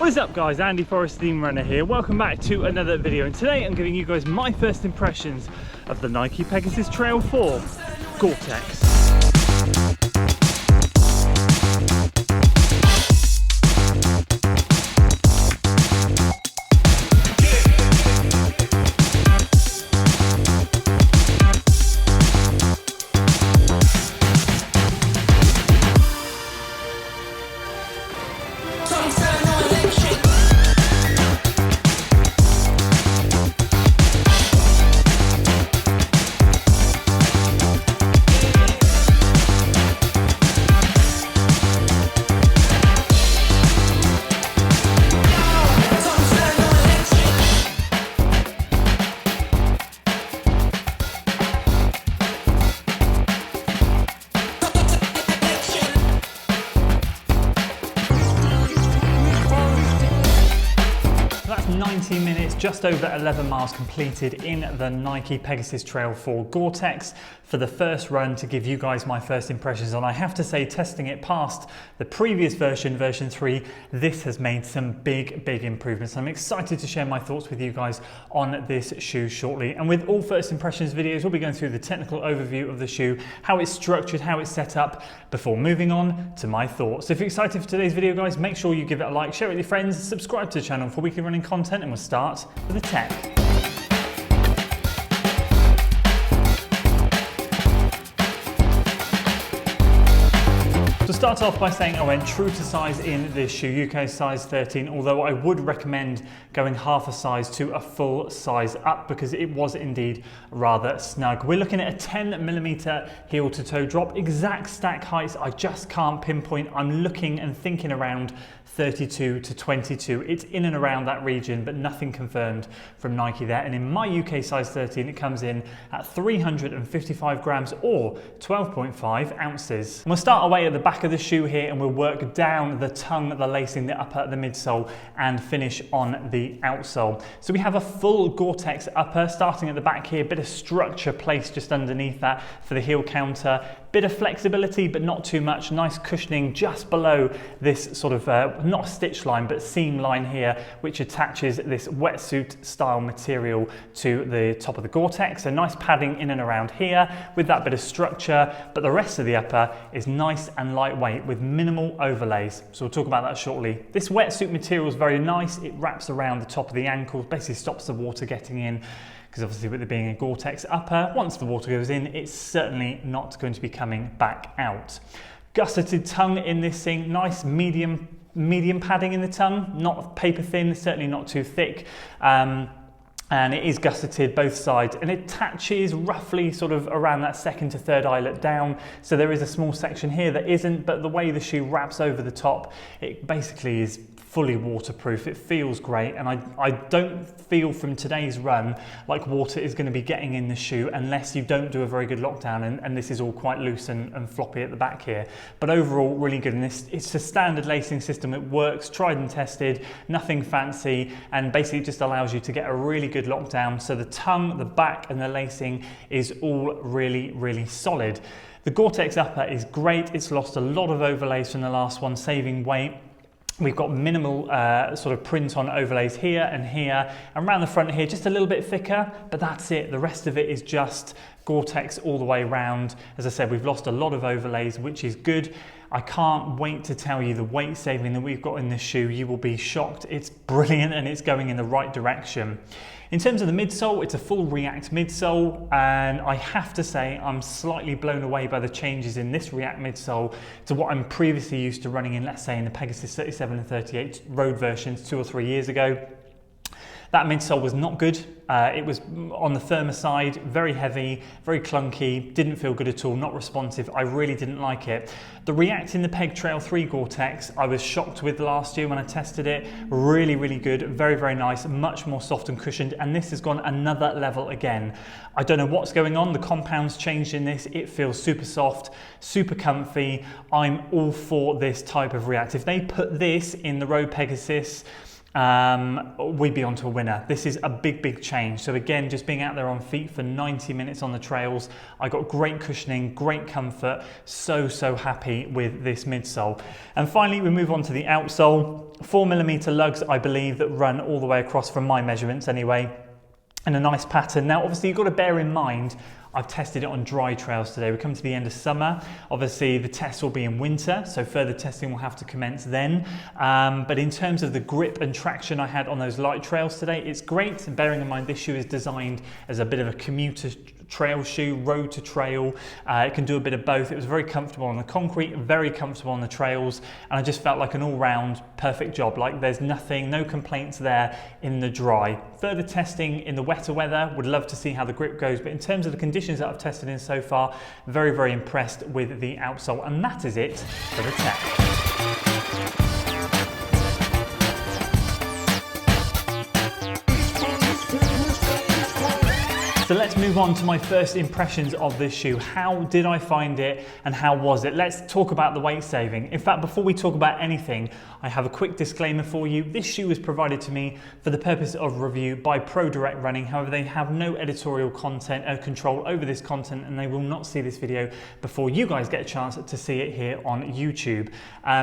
What is up guys, Andy Forrest Theme Runner here. Welcome back to another video, and today I'm giving you guys my first impressions of the Nike Pegasus Trail 4 Gore-Tex. That's 90 minutes, just over 11 miles completed in the Nike Pegasus Trail 4 Gore-Tex for the first run to give you guys my first impressions. And I have to say, testing it past the previous version, version 3, this has made some big improvements. I'm excited to share my thoughts with you guys on this shoe shortly. And with all first impressions videos, we'll be going through the technical overview of the shoe, how it's structured, how it's set up, before moving on to my thoughts. So if you're excited for today's video guys, make sure you give it a like, share it with your friends, subscribe to the channel for weekly running content, and we'll start with the tech. To start off by saying I went true to size in this shoe, UK size 13, although I would recommend going half a size to a full size up because it was indeed rather snug. We're looking at a 10mm heel to toe drop. Exact stack heights I just can't pinpoint. I'm looking and thinking around 32 to 22. It's in and around that region, but nothing confirmed from Nike there. And in my UK size 13, it comes in at 355 grams or 12.5 ounces. And we'll start away at the back of the shoe here, and we'll work down the tongue, the lacing, the upper, the midsole, and finish on the outsole. So we have a full Gore-Tex upper starting at the back here, bit of structure placed just underneath that for the heel counter. Bit of flexibility, but not too much. Nice cushioning just below this sort of, not stitch line, but seam line here, which attaches this wetsuit style material to the top of the Gore-Tex. So nice padding in and around here with that bit of structure, but the rest of the upper is nice and lightweight with minimal overlays. So we'll talk about that shortly. This wetsuit material is very nice. It wraps around the top of the ankles, basically stops the water getting in, because obviously with it being a Gore-Tex upper, once the water goes in, it's certainly not going to be coming back out. Gusseted tongue in this thing, nice medium padding in the tongue, not paper thin, certainly not too thick. And it is gusseted both sides, and it attaches roughly sort of around that second to third eyelet down. So there is a small section here that isn't, but the way the shoe wraps over the top, it basically is fully waterproof. It feels great, and I don't feel from today's run like water is going to be getting in the shoe unless you don't do a very good lockdown, and this is all quite loose and floppy at the back here. But overall, really good. And it's a standard lacing system. It works, tried and tested, nothing fancy, and basically just allows you to get a really good lockdown. So the tongue, the back, and the lacing is all really solid. The Gore-Tex upper is great. It's lost a lot of overlays from the last one, saving weight. We've got minimal sort of print on overlays here and here, and around the front here, just a little bit thicker, but that's it. The rest of it is just Gore-Tex all the way around. As I said, we've lost a lot of overlays, which is good. I can't wait to tell you the weight saving that we've got in this shoe. You will be shocked. It's brilliant, and it's going in the right direction. In terms of the midsole, it's a full React midsole, and I have to say I'm slightly blown away by the changes in this React midsole to what I'm previously used to running in, let's say, in the Pegasus 37 and 38 road versions 2 or 3 years ago. That midsole was not good. It was on the firmer side, very heavy, very clunky, didn't feel good at all, not responsive. I really didn't like it. The React in the Peg Trail 3 Gore-Tex, I was shocked with last year when I tested it. Really good, very nice, much more soft and cushioned, and this has gone another level again. I don't know what's going on, the compound's changed in this. It feels super soft, super comfy. I'm all for this type of React. If they put this in the Road Pegasus, we'd be onto a winner. This is a big change. So again, just being out there on feet for 90 minutes on the trails, I got great cushioning, great comfort, so happy with this midsole. And finally, we move on to the outsole. 4mm lugs, I believe, that run all the way across from my measurements anyway, and a nice pattern. Now, obviously, you've got to bear in mind, I've tested it on dry trails today. We come to the end of summer. Obviously, the test will be in winter, so further testing will have to commence then. But in terms of the grip and traction I had on those light trails today, it's great. And bearing in mind, this shoe is designed as a bit of a commuter trail shoe, road to trail. It can do a bit of both. It was very comfortable on the concrete, very comfortable on the trails, and I just felt like an all-round perfect job. Like there's no complaints there in the dry. Further testing in the wetter weather, would love to see how the grip goes, but in terms of the conditions that I've tested in so far, very impressed with the outsole, and that is it for the tech. So let's move on to my first impressions of this shoe. How did I find it and how was it? Let's talk about the weight saving. In fact, before we talk about anything, I have a quick disclaimer for you. This shoe was provided to me for the purpose of review by Pro Direct Running. However, they have no editorial control over this content, and they will not see this video before you guys get a chance to see it here on YouTube.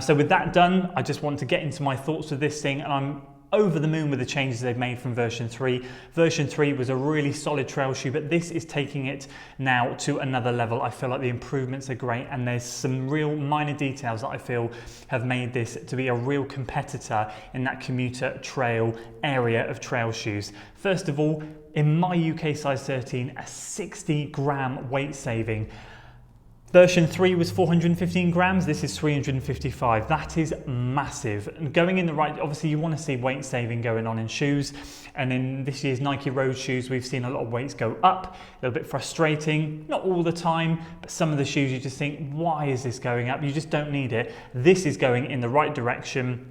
So with that done, I just want to get into my thoughts of this thing, and I'm over the moon with the changes they've made from version 3. Version 3 was a really solid trail shoe, but this is taking it now to another level. I feel like the improvements are great, and there's some real minor details that I feel have made this to be a real competitor in that commuter trail area of trail shoes. First of all, in my UK size 13, a 60-gram weight saving. Version 3 was 415 grams, this is 355. That is massive. And going in the right, obviously you want to see weight saving going on in shoes. And in this year's Nike road shoes, we've seen a lot of weights go up, a little bit frustrating, not all the time, but some of the shoes you just think, why is this going up? You just don't need it. This is going in the right direction.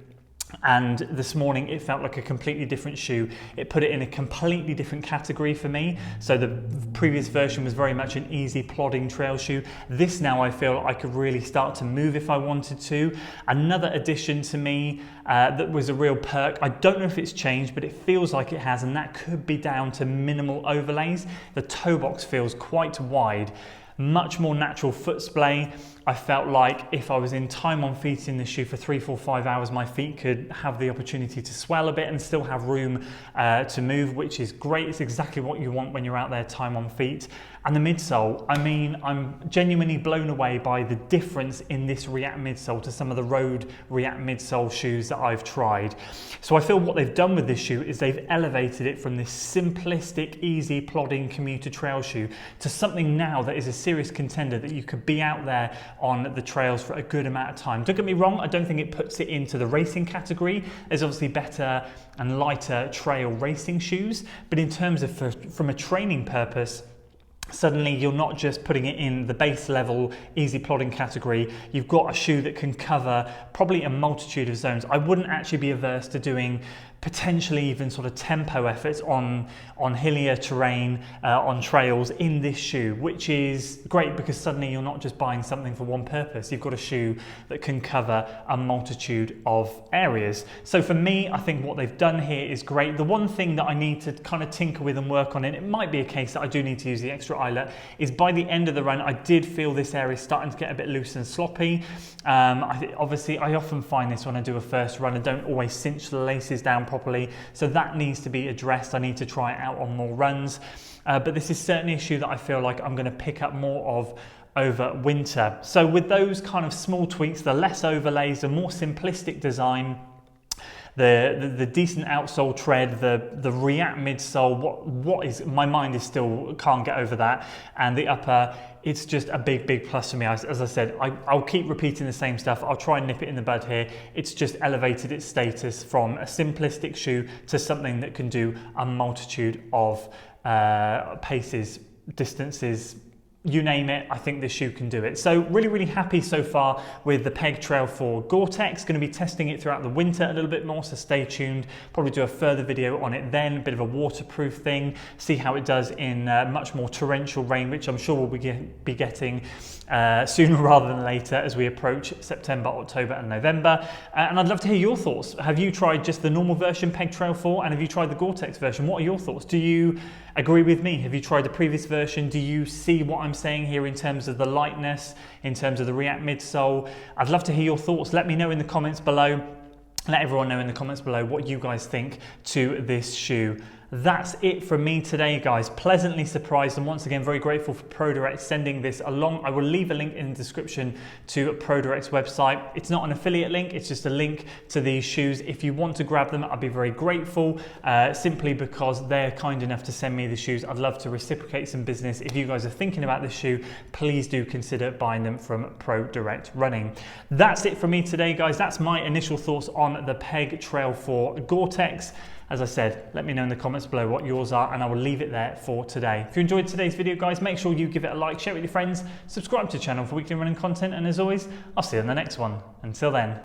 And this morning it felt like a completely different shoe. It put it in a completely different category for me. So the previous version was very much an easy plodding trail shoe. This now I feel I could really start to move if I wanted to. Another addition to me that was a real perk. I don't know if it's changed, but it feels like it has, and that could be down to minimal overlays. The toe box feels quite wide. Much more natural foot splay. I felt like if I was in time on feet in this shoe for 3, 4, 5 hours, my feet could have the opportunity to swell a bit and still have room to move, which is great. It's exactly what you want when you're out there time on feet. And the midsole, I mean, I'm genuinely blown away by the difference in this React midsole to some of the road React midsole shoes that I've tried. So I feel what they've done with this shoe is they've elevated it from this simplistic, easy, plodding commuter trail shoe to something now that is a serious contender that you could be out there on the trails for a good amount of time. Don't get me wrong, I don't think it puts it into the racing category. There's obviously better and lighter trail racing shoes, but in terms of from a training purpose, suddenly you're not just putting it in the base level easy plodding category. You've got a shoe that can cover probably a multitude of zones. I wouldn't actually be averse to doing potentially even sort of tempo efforts on hillier terrain, on trails in this shoe, which is great because suddenly you're not just buying something for one purpose. You've got a shoe that can cover a multitude of areas. So for me, I think what they've done here is great. The one thing that I need to kind of tinker with and work on, and it might be a case that I do need to use the extra eyelet, is by the end of the run, I did feel this area starting to get a bit loose and sloppy. Obviously, I often find this when I do a first run. I don't always cinch the laces down properly, so that needs to be addressed. I need to try it out on more runs, but this is certainly a shoe that I feel like I'm going to pick up more of over winter. So with those kind of small tweaks, the less overlays, the more simplistic design, the decent outsole tread, the React midsole, what is, my mind is still can't get over that, and the upper, it's just a big plus for me. As I said, I'll keep repeating the same stuff. I'll try and nip it in the bud here. It's just elevated its status from a simplistic shoe to something that can do a multitude of paces, distances, you name it, I think this shoe can do it. So really happy so far with the Peg Trail 4 Gore-Tex. Going to be testing it throughout the winter a little bbit more, so stay tuned. Probably do a further video on it then, a bit of a waterproof thing, see how it does in much more torrential rain, which I'm sure we'll be getting sooner rather than later as we approach September, October and November. And I'd love to hear your thoughts. Have you tried just the normal version, Peg Trail 4, and have you tried the Gore-Tex version? What are your thoughts? Do you agree with me? Have you tried the previous version? Do you see what I'm saying here in terms of the lightness, in terms of the React midsole? I'd love to hear your thoughts. Let me know in the comments below. Let everyone know in the comments below what you guys think to this shoe. That's it from me today, guys. Pleasantly surprised, and once again very grateful for ProDirect sending this along. I will leave a link in the description to ProDirect's website. It's not an affiliate link, it's just a link to these shoes. If you want to grab them, I'd be very grateful, simply because they're kind enough to send me the shoes. I'd love to reciprocate some business. If you guys are thinking about this shoe, please do consider buying them from ProDirect Running. That's it from me today, guys. That's my initial thoughts on the Peg Trail 4 Gore-Tex. As I said, let me know in the comments below what yours are, and I will leave it there for today. If you enjoyed today's video, guys, make sure you give it a like, share it with your friends, subscribe to the channel for weekly running content, and as always, I'll see you in the next one. Until then.